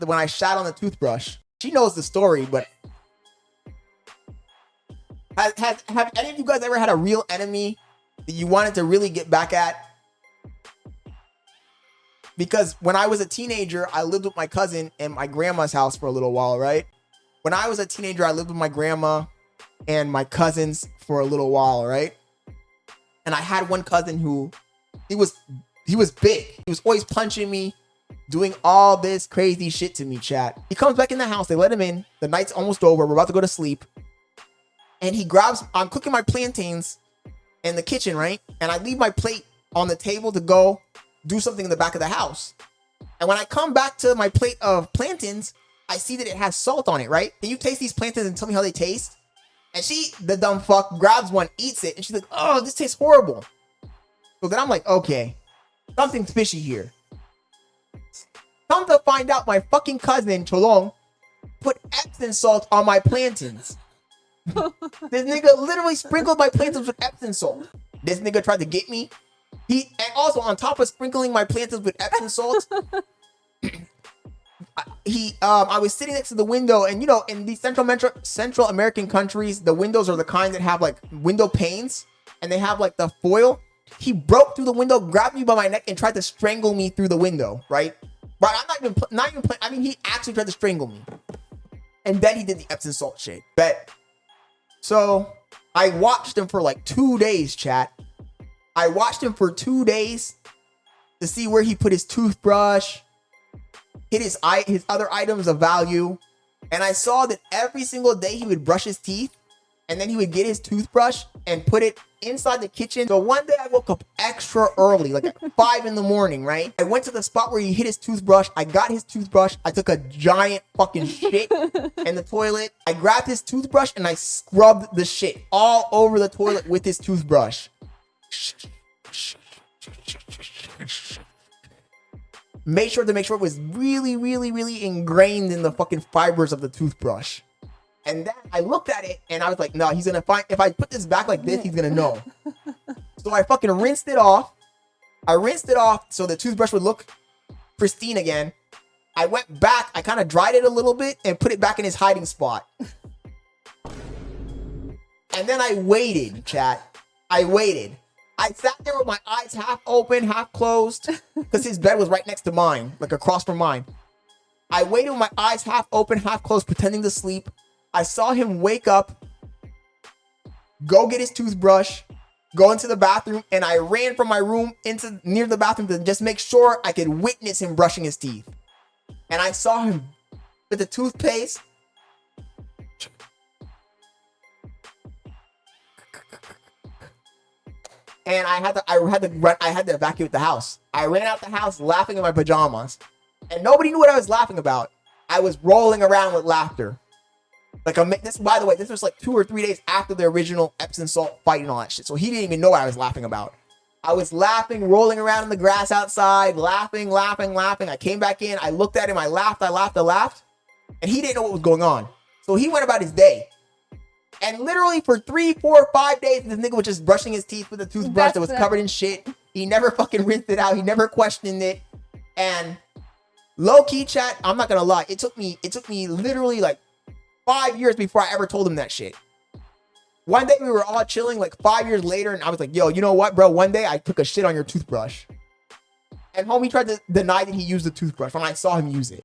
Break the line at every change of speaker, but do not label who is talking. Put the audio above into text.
when I shat on the toothbrush. She knows the story, but have any of you guys ever had a real enemy that you wanted to really get back at? Because when I was a teenager, I lived with my cousin in my grandma's house for a little while, right? When I was a teenager, I lived with my grandma and my cousins for a little while, right? And I had one cousin who, he was big. He was always punching me, doing all this crazy shit to me, chat. He comes back in the house. They let him in. The night's almost over. We're about to go to sleep. And he grabs, I'm cooking my plantains in the kitchen, right? And I leave my plate on the table to go do something in the back of the house. And when I come back to my plate of plantains, I see that it has salt on it, right? Can you taste these plantains and tell me how they taste? And she, the dumb fuck, grabs one, eats it, and she's like, oh, this tastes horrible. So then I'm like, okay, something's fishy here. Come to find out, my fucking cousin, Cholong, put Epsom salt on my plantains. This nigga literally sprinkled my plantains with Epsom salt. This nigga tried to get me. And also on top of sprinkling my plantains with Epsom salt, I was sitting next to the window, and you know, in these Central American countries, the windows are the kind that have like window panes, and they have like the foil. He broke through the window, grabbed me by my neck, and tried to strangle me through the window, right? But I'm not even playing. I mean, he actually tried to strangle me, and then he did the Epsom salt shit. Bet. So I watched him for like 2 days, chat. I watched him for 2 days to see where he put his toothbrush, hit his other items of value. And I saw that every single day he would brush his teeth, and then he would get his toothbrush and put it inside the kitchen. So one day I woke up extra early, like at 5 in the morning, right? I went to the spot where he hit his toothbrush. I got his toothbrush. I took a giant fucking shit in the toilet. I grabbed his toothbrush and I scrubbed the shit all over the toilet with his toothbrush. Make sure it was really, really, really ingrained in the fucking fibers of the toothbrush. And then I looked at it and I was like, no, he's gonna find, if I put this back like this, he's gonna know. So I fucking rinsed it off. I rinsed it off so the toothbrush would look pristine again. I went back, I kind of dried it a little bit and put it back in his hiding spot. And then I waited, chat. I waited. I sat there with my eyes half open, half closed, because his bed was right next to mine, like across from mine. I waited with my eyes half open, half closed, pretending to sleep. I saw him wake up, go get his toothbrush, go into the bathroom, and I ran from my room into near the bathroom to just make sure I could witness him brushing his teeth. And I saw him with the toothpaste. And I had to evacuate the house. I ran out the house laughing in my pajamas. And nobody knew what I was laughing about. I was rolling around with laughter. Like, this, by the way, this was like 2 or 3 days after the original Epsom salt fight and all that shit. So he didn't even know what I was laughing about. I was laughing, rolling around in the grass outside, laughing. I came back in. I looked at him. I laughed. And he didn't know what was going on. So he went about his day. And literally for 3, 4, 5 days, this nigga was just brushing his teeth with a toothbrush that was covered in shit. He never fucking rinsed it out. He never questioned it. And low-key, chat, I'm not gonna lie. It took me literally like 5 years before I ever told him that shit. One day we were all chilling like 5 years later, and I was like, yo, you know what, bro? One day I took a shit on your toothbrush. And homie tried to deny that he used the toothbrush when I saw him use it.